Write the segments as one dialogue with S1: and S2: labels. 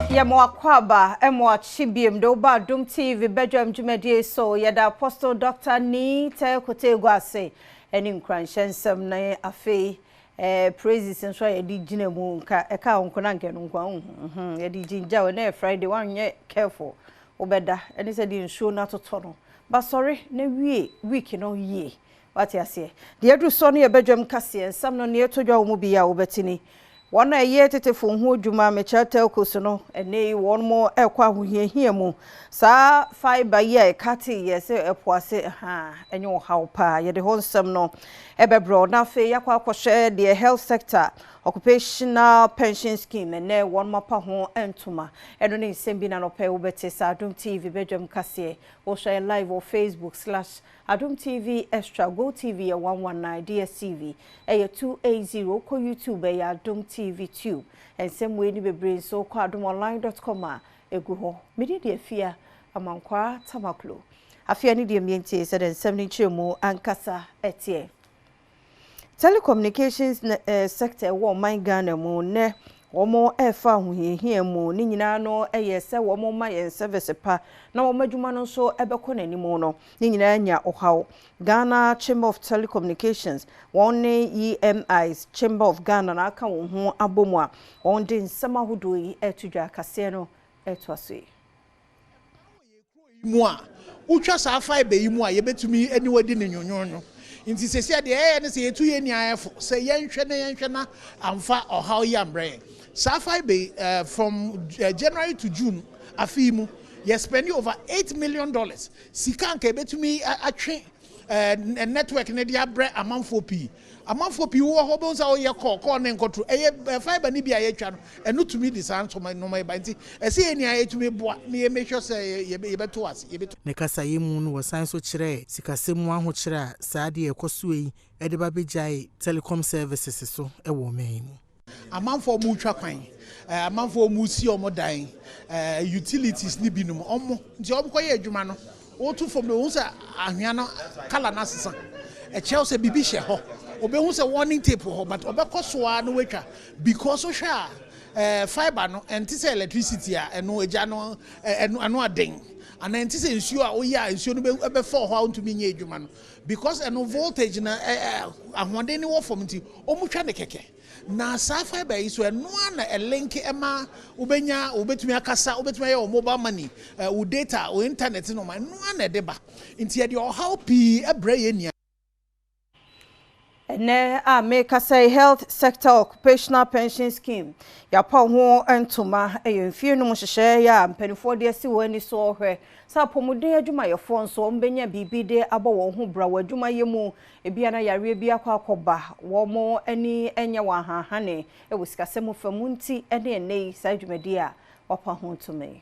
S1: Yamo akwaba emo achibiem do Badwam TV Badwam jumedie so yada Apostle Dr. Ni te kote gwase eni nkranshensem na afi praises nso yedi gina mu nka eka onkona nkenu nkwa yedi jinja we na Friday wanye careful obeda eni se di nsuo na toto no ba sorry na wie week no yie wati ase de edu so no ye Badwam kase ensam no ne etodwa wo mu biya obetini one a year tetefo ho dwuma me chatel koso no ene one more ekwa hohiahia mu sa fiber ye kati ye se epoase ha enyo haw pa ye de honsam no ebebro na fe yakwa akohwe the health sector occupational pension scheme ene one more pa ho entuma eno ne nsem bi na no pe wo bete sa Adom TV Badwam kase wo share live on Facebook / Adom TV Extra Go TV 119 DSTV 280 ko YouTube ya Adom TV Tube and same way ni bebre so ko adomonline.com egu ho medi de afia amankwa tamaklo afia ni de mientie said and 70 chemu ankasa etie telecommunications sector wo man Ghana mu ne womo efa hohihia mu ni nyina no eyese womo ma yen service pa na womo adwuma no so ebekọ nanimo no ni nyina nya ohaw Ghana Chamber of Telecommunications one EMIs Chamber of Ghana na aka wo ho abomu a on de nsama hodo yi etudwa kase no etwaso
S2: mu a utwa sa fiber yi mu a yebetumi aniwadi ne nyonyonyo inti sese de ne se yetu ye ni ayefo se yenhwe na amfa ohaw yambre sa fiber from January to June afimu you spending over $8 million sika nka betumi atwe network ne dia bre amanfo pi wo ho bon sa o ye call ne nkotro fiber ni bia ye twa no eno tumi di san so no mai ba nti ese ye ni ayetumi boa me make sure say ye beto ase ye beto
S3: ne kasa ye mu no wasan so kire sikasemu aho kire a saade ekoso yi ede ba bejai telecom services so e wo man mu
S2: amanfo mu twa kwan amanfo mu si omodan utilities ni binum omo nti obkoye adwuma no o tu from no say ahwea no kala na sesa e chelse bibi hye ho obehu say warning tape ho but obekoso a no wetwa because o hwe fiber no enti say electricity a eno eja no eno aden and enti say nsuo a oya nsuo no be for ho ntumi nya adwuma no because eno voltage na ahwode ni wo from nti omutwa ne keke na sa fiber iso eno na link ema ubenya ubetumi akasa ubetumi aye mobile money u data u internet no ma eno na deba nti e de how pi ebraye nia
S1: ne a make say health sector occupational pension scheme ya pa ho entuma eyemfie no hyehyɛ ya mpanifo de asi wani so hwɛ sa pomuden adwuma ye fo nso mbenya bibi de abo wo ho bra wadwuma ye mu ebia na yare bia kwa akoba wo mo ani enya wa hahane e wosikasem famu nti ene enei sa adwumadi a wapa ho ntumi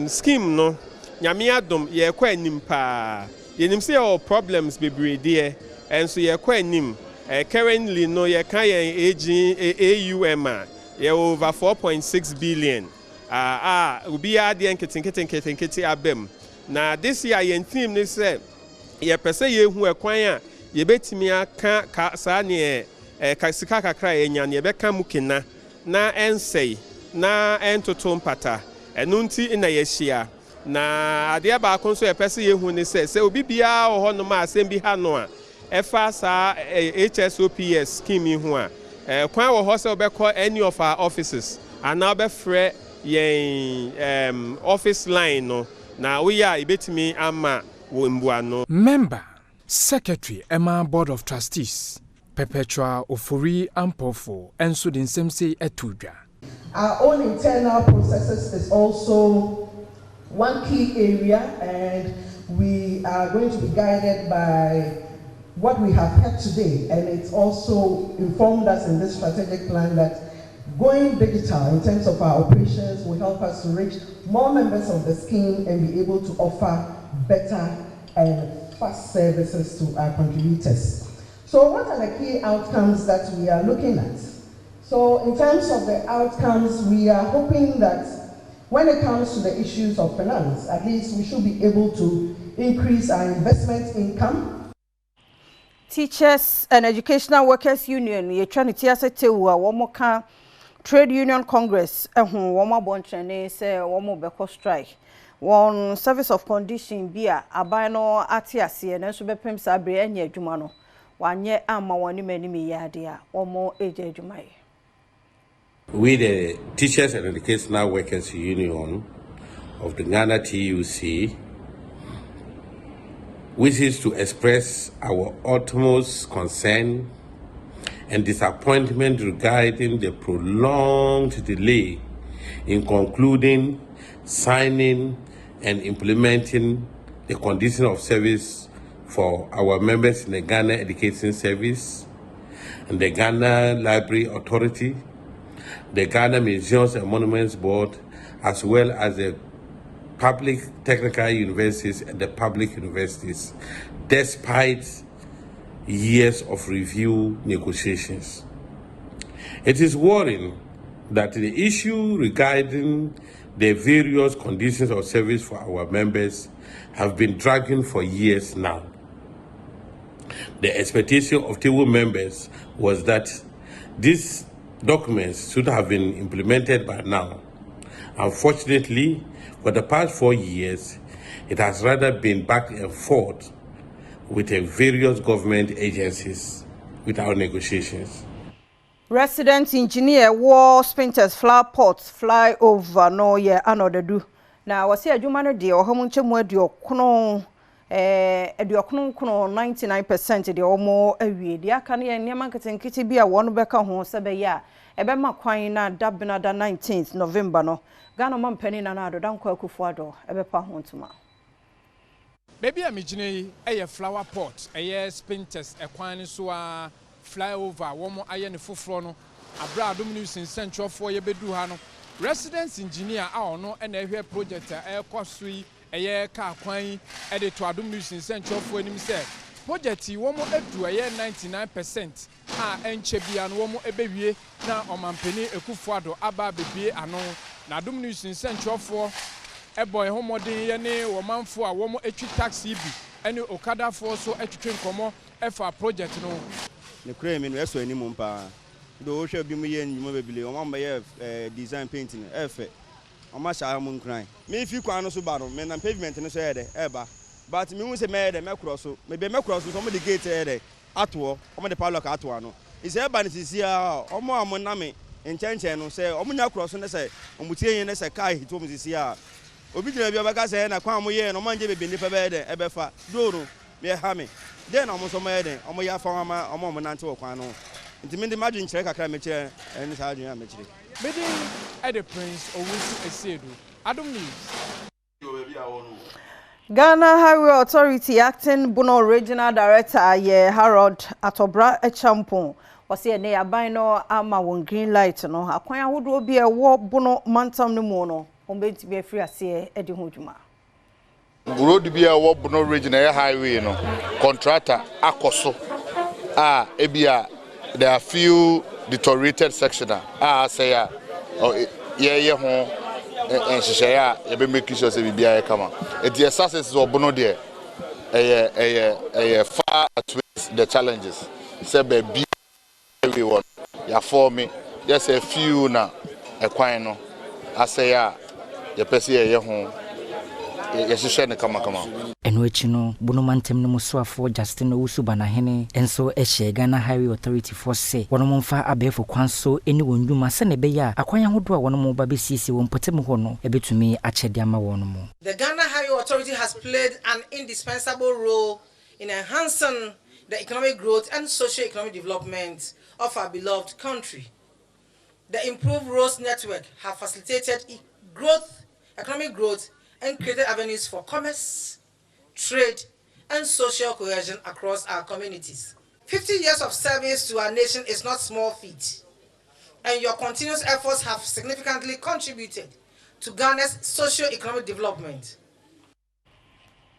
S4: scheme no nyame adom ye kwa anim pa yenim say all problems be brede and so ye kwa anim currently no ye kan ye AUM ye over 4.6 billion ubi ade nkete abem na this year ye theme ni say ye pese ye hu ekwan a ye betimi aka sa ne sika kakra ye nya ne be ka mukina na ensei na entoto mpata enu nti na ye hia na ade ba akon so ye pese ye hu ni say obi bia ho no ma asem bi ha no a efa sa HSOPS scheme hu a kwan wo ho se obekọ any of our offices and now be free yen office line no na we ya ibetimi ama wo mbua no
S5: member secretary Emma board of trustees perpetual ofori ampofo enso the same say etudwa
S6: our own internal processes is also one key area, and we are going to be guided by what we have heard today, and it's also informed us in this strategic plan that going digital in terms of our operations will help us to reach more members of the scheme and be able to offer better and fast services to our contributors. So what are the key outcomes that we are looking at? So in terms of the outcomes, we are hoping that when it comes to the issues of finance, at least we should be able to increase our investment income.
S1: Teachers and Educational Workers Union, you're trying to teach us a Trade Union Congress ehun wo ma bontrene say wo mo be strike one service of condition bia aban no ate ase na so bepem sa bre anya adwuma no wanye amma woni manimi yade a wo mo eje adwuma ye.
S7: We, the Teachers and Educational Workers Union of the Ghana TUC, wishes to express our utmost concern and disappointment regarding the prolonged delay in concluding, signing, and implementing the condition of service for our members in the Ghana Education Service and the Ghana Library Authority, the Ghana Museums and Monuments Board, as well as the public technical universities and the public universities, despite years of review negotiations. It is worrying that the issue regarding the various conditions of service for our members have been dragging for years now. The expectation of table members was that these documents should have been implemented by now. Unfortunately, for the past 4 years, it has rather been back and forth with the various government agencies with our negotiations.
S1: Resident engineer war Spinters flower pots fly over no ye another do. Now was here adwuma no de ohomunche mu aduokono 99% de omo awie de aka ne nyama nketenkete bi a wono beka ho se be ya ebe makwan na dabena da 19th November no Ghana mampani na ado dankwa akufuado ebe pa ho ntuma.
S5: Baby amigine eye flower pot eye Spinters ekwan so a flyover womo aye ne foforo no abra Adom news central for ye bedu ha no residence engineer a ono na ehwe project e kwasui eye ka kwan e de to Adom news central for enim say project womo edu eye 99% a enche bia no womo ebewie na omampeni ekufuado aba bebie ano na Adom news central for eboy homodin ye ne womanfo a womo etwi taxi bi ene okada for so etwetwe nkomo efa project no
S8: ne kure me no eso animu mpa do hwe bi mu ye nyuma bebile o mamba ye design painting efe o ma sha mu nkran me fi kwan no so ba no me na pavement no so ye de eba but me hu se me ye de me cross so me be me cross so mo de gate ye de ato o mo de padlock ato ano ise eba ne sisi a o mo amona me enchenchen no se o mo nya cross no se o mutie yen ne se kai hito mo sisi a obi jira bi obaka se na kwan mo ye no manje bebe nipa be de ebefa doro me ha me den omo so mo ye de omo ya fa ma omo nante wo kwan no ntimi ndi madu nkyere kakra me kire eni sa adwun a me kire
S5: bedi e the prince owusu esedu Adom news.
S1: Ghana Highway Authority acting Bono Regional Director ye Harold Atobra Echampon was here ne aban no ama won green light no akwan ahodo bi e wo Bono mantam no mu no ombenti be free ase e de ho dwuma.
S9: Road bi a wo Bono Regional Highway no contractor akoso ebia there are few deteriorated sections say ye ho en shishaya ye be make sure say bibia ye kama the success of Bono there far outweighs the challenges say be everyone ya for me just a few na ekwan no say ye pese ye ho ye ne kama
S10: eno echi no Bono mantem no musoafo Justin Owusu banahene enso ehye Ghana Highway Authority for say wono momfa abefo kwanso eni wondwuma se ne be ya akwan ahodo a wono mo ba besisi won potem ho no ebetumi achede ama wono mo.
S11: The Ghana Highway Authority has played an indispensable role in enhancing the economic growth and socio-economic development of our beloved country. The improved roads network have facilitated economic growth and created avenues for commerce, trade, and social cohesion across our communities. 50 years of service to our nation is not small feat, and your continuous efforts have significantly contributed to Ghana's socio-economic development.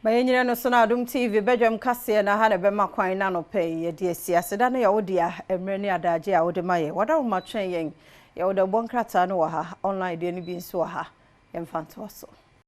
S1: Bayenyina no so na Adom TV Badwam kase na ha na be makwan na no pay ye de siaseda no ya wodia emre ne adaje a wode maye wada wo matwen yen ya wode bonkrata no wa ha online de no bi nso wa ha emfanto so